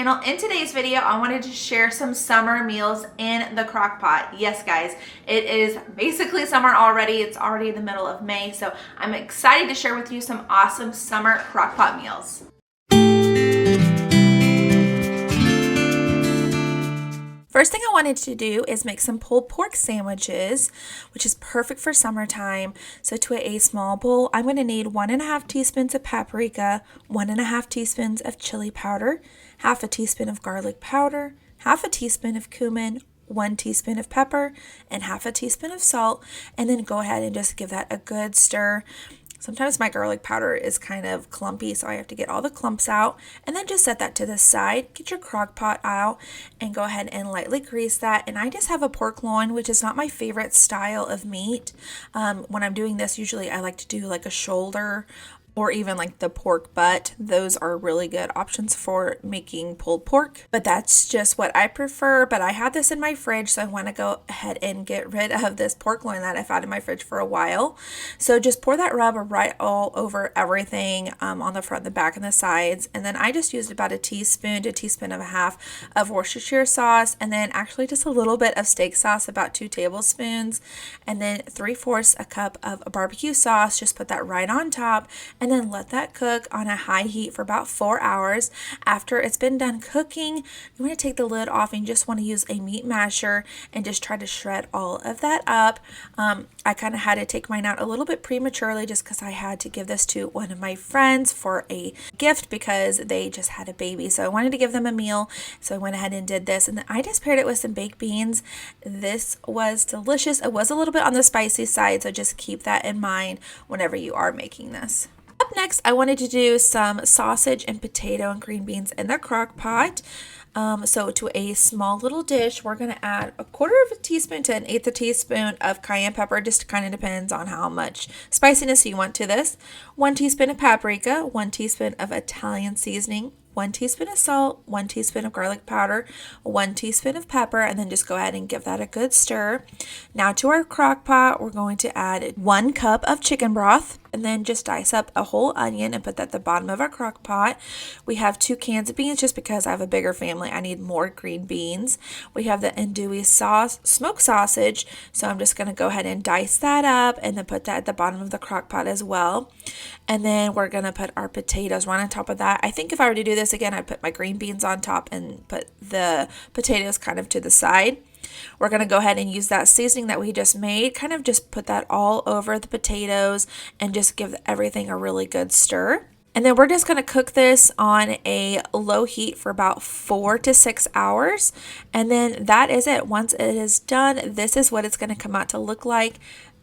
channel. In today's video, I wanted to share some summer meals in the Crockpot. Yes, guys, it is basically summer already. It's already the middle of May, so I'm excited to share with you some awesome summer Crockpot meals. First thing I wanted to do is make some pulled pork sandwiches, which is perfect for summertime. So to a small bowl, I'm going to need 1.5 teaspoons of paprika, 1.5 teaspoons of chili powder, half a teaspoon of garlic powder, half a teaspoon of cumin, 1 teaspoon of pepper, and half a teaspoon of salt, and then go ahead and just give that a good stir. Sometimes my garlic powder is kind of clumpy, so I have to get all the clumps out, and then just set that to the side. Get your crock pot out and go ahead and lightly grease that. And I just have a pork loin, which is not my favorite style of meat. When I'm doing this, usually I like to do like a shoulder or even like the pork butt. Those are really good options for making pulled pork, but that's just what I prefer. But I had this in my fridge, so I want to go ahead and get rid of this pork loin that I've had in my fridge for a while. So just pour that rub right all over everything, on the front, the back, and the sides. And then I just used about a teaspoon to a teaspoon and a half of Worcestershire sauce, and then actually just a little bit of steak sauce, about 2 tablespoons, and then 3/4 a cup of barbecue sauce. Just put that right on top, and then let that cook on a high heat for about 4 hours. After it's been done cooking, you want to take the lid off and you just want to use a meat masher and just try to shred all of that up. I kind of had to take mine out a little bit prematurely just because I had to give this to one of my friends for a gift because they just had a baby. So I wanted to give them a meal, so I went ahead and did this. And then I just paired it with some baked beans. This was delicious. It was a little bit on the spicy side, so just keep that in mind whenever you are making this. Up next, I wanted to do some sausage and potato and green beans in the crock pot. So to a small little dish, we're going to add 1/4 teaspoon to 1/8 teaspoon of cayenne pepper. Just kind of depends on how much spiciness you want to this. 1 teaspoon of paprika, 1 teaspoon of Italian seasoning, 1 teaspoon of salt, 1 teaspoon of garlic powder, 1 teaspoon of pepper, and then just go ahead and give that a good stir. Now to our crock pot, we're going to add 1 cup of chicken broth, and then just dice up a whole onion and put that at the bottom of our crock pot. We have 2 cans of beans just because I have a bigger family. I need more green beans. We have the andouille sauce, smoked sausage, so I'm just going to go ahead and dice that up and then put that at the bottom of the crock pot as well. And then we're going to put our potatoes right on top of that. I think if I were to do this again, I'd put my green beans on top and put the potatoes kind of to the side. We're going to go ahead and use that seasoning that we just made, kind of just put that all over the potatoes and just give everything a really good stir. And then we're just going to cook this on a low heat for about 4 to 6 hours. And then that is it. Once it is done, this is what it's going to come out to look like.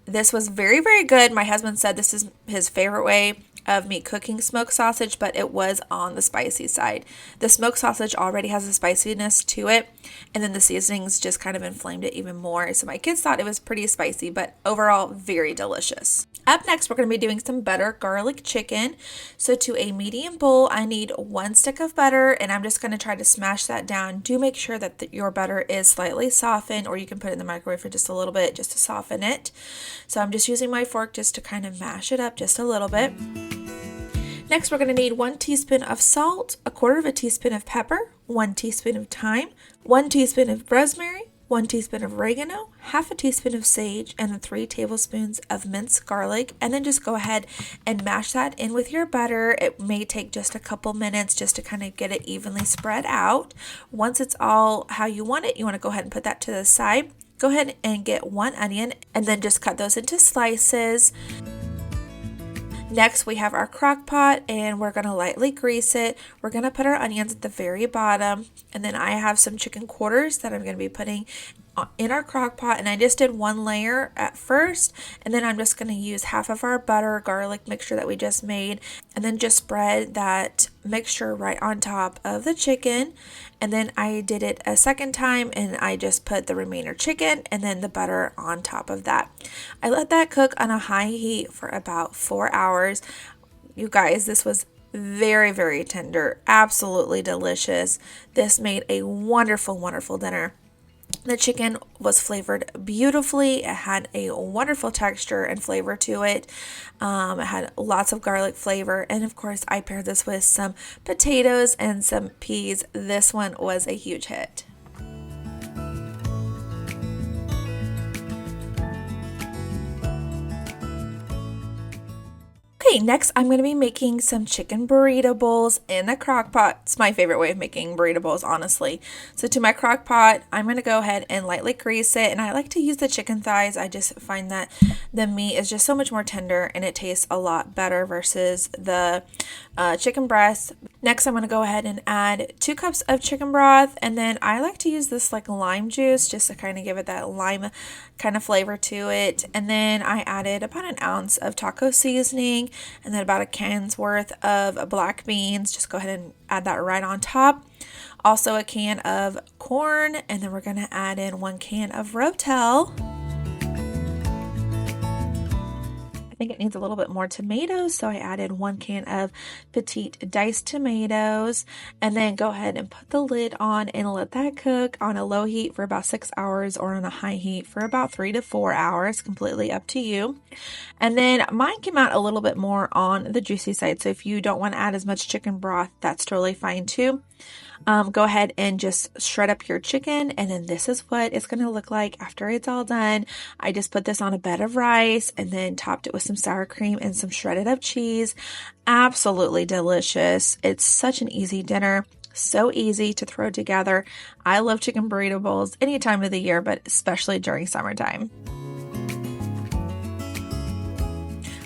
This was very, very good. My husband said this is his favorite way of me cooking smoked sausage, but it was on the spicy side. The smoked sausage already has a spiciness to it, and then the seasonings just kind of inflamed it even more. So my kids thought it was pretty spicy, but overall very delicious. Up next, we're going to be doing some butter garlic chicken. So to a medium bowl, I need 1 stick of butter, and I'm just going to try to smash that down. Do make sure that your butter is slightly softened, or you can put it in the microwave for just a little bit just to soften it. So I'm just using my fork just to kind of mash it up just a little bit. Next, we're going to need 1 teaspoon of salt, 1/4 teaspoon of pepper, 1 teaspoon of thyme, 1 teaspoon of rosemary, 1 teaspoon of oregano, half a teaspoon of sage, and 3 tablespoons of minced garlic. And then just go ahead and mash that in with your butter. It may take just a couple minutes just to kind of get it evenly spread out. Once it's all how you want it, you want to go ahead and put that to the side. Go ahead and get 1 onion and then just cut those into slices. Next, we have our crock pot, and we're going to lightly grease it. We're going to put our onions at the very bottom, and then I have some chicken quarters that I'm going to be putting in our crock pot, and I just did 1 layer at first, and then I'm just going to use half of our butter garlic mixture that we just made, and then just spread that mixture right on top of the chicken. And then I did it a second time, and I just put the remainder chicken and then the butter on top of that. I let that cook on a high heat for about 4 hours. You guys, this was very, very tender, absolutely delicious. This made a wonderful, wonderful dinner. The chicken was flavored beautifully. It had a wonderful texture and flavor to it. It had lots of garlic flavor. And of course, I paired this with some potatoes and some peas. This one was a huge hit. Okay, next I'm going to be making some chicken burrito bowls in a crock pot. It's my favorite way of making burrito bowls, honestly. So to my crock pot, I'm going to go ahead and lightly grease it. And I like to use the chicken thighs. I just find that the meat is just so much more tender and it tastes a lot better versus the chicken breast. Next, I'm going to go ahead and add 2 cups of chicken broth. And then I like to use this like lime juice just to kind of give it that lime kind of flavor to it. And then I added about an ounce of taco seasoning and then about a can's worth of black beans. Just go ahead and add that right on top. Also a can of corn, and then we're going to add in 1 can of Rotel. I think it needs a little bit more tomatoes, so I added 1 can of petite diced tomatoes, and then go ahead and put the lid on and let that cook on a low heat for about 6 hours or on a high heat for about 3 to 4 hours, completely up to you. And then mine came out a little bit more on the juicy side, so if you don't want to add as much chicken broth, that's totally fine too. Go ahead and just shred up your chicken, and then this is what it's going to look like after it's all done. I just put this on a bed of rice and then topped it with some sour cream and some shredded up cheese. Absolutely delicious. It's such an easy dinner. So easy to throw together. I love chicken burrito bowls any time of the year, but especially during summertime.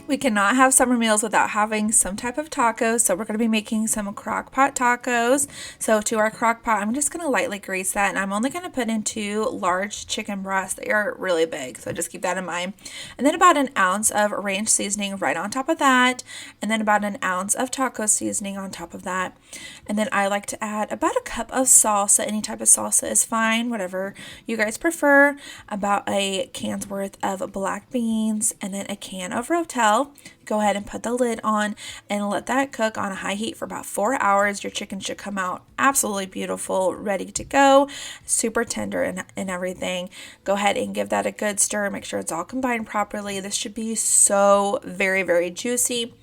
We cannot have summer meals without having some type of tacos, so we're going to be making some Crockpot tacos. So to our Crockpot, I'm just going to lightly grease that, and I'm only going to put in 2 large chicken breasts. They are really big, so just keep that in mind. And then about an ounce of ranch seasoning right on top of that, and then about an ounce of taco seasoning on top of that. And then I like to add about a cup of salsa. Any type of salsa is fine, whatever you guys prefer. About a can's worth of black beans, and then a can of Rotel. Go ahead and put the lid on and let that cook on a high heat for about 4 hours. Your chicken should come out absolutely beautiful, ready to go, super tender and everything. Go ahead and give that a good stir. Make sure it's all combined properly. This should be so very, very juicy.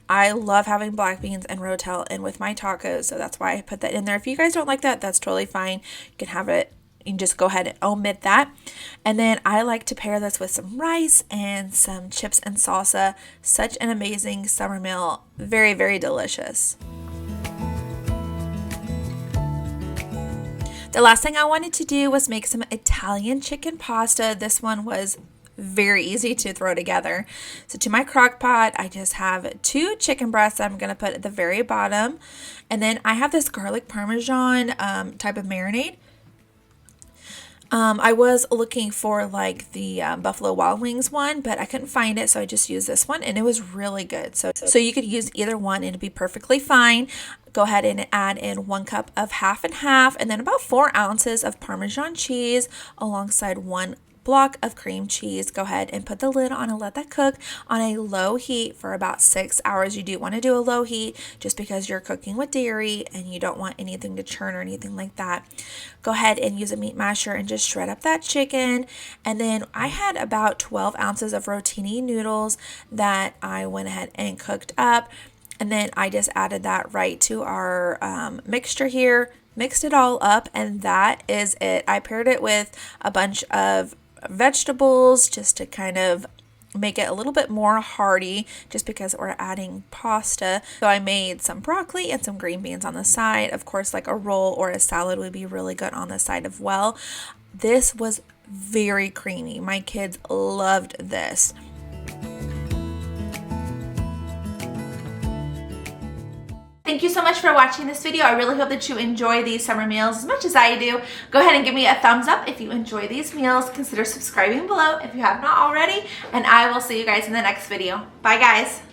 I love having black beans and Rotel in with my tacos, so that's why I put that in there. If you guys don't like that, that's totally fine. You can have it. You can just go ahead and omit that. And then I like to pair this with some rice and some chips and salsa. Such an amazing summer meal. Very, very delicious. The last thing I wanted to do was make some Italian chicken pasta. This one was very easy to throw together. So to my crock pot, I just have 2 chicken breasts I'm going to put at the very bottom. And then I have this garlic parmesan type of marinade. I was looking for like the Buffalo Wild Wings one, but I couldn't find it, so I just used this one, and it was really good. So you could use either one, and it'd be perfectly fine. Go ahead and add in 1 cup of half and half, and then about 4 ounces of Parmesan cheese alongside 1 block of cream cheese. Go ahead and put the lid on and let that cook on a low heat for about 6 hours. You do want to do a low heat just because you're cooking with dairy and you don't want anything to churn or anything like that. Go ahead and use a meat masher and just shred up that chicken. And then I had about 12 ounces of rotini noodles that I went ahead and cooked up. And then I just added that right to our mixture here, mixed it all up, and that is it. I paired it with a bunch of vegetables just to kind of make it a little bit more hearty just because we're adding pasta. So I made some broccoli and some green beans on the side. Of course, like a roll or a salad would be really good on the side as well. This was very creamy. My kids loved this. Thank you so much for watching this video. I really hope that you enjoy these summer meals as much as I do. Go ahead and give me a thumbs up if you enjoy these meals. Consider subscribing below if you have not already. And I will see you guys in the next video. Bye, guys.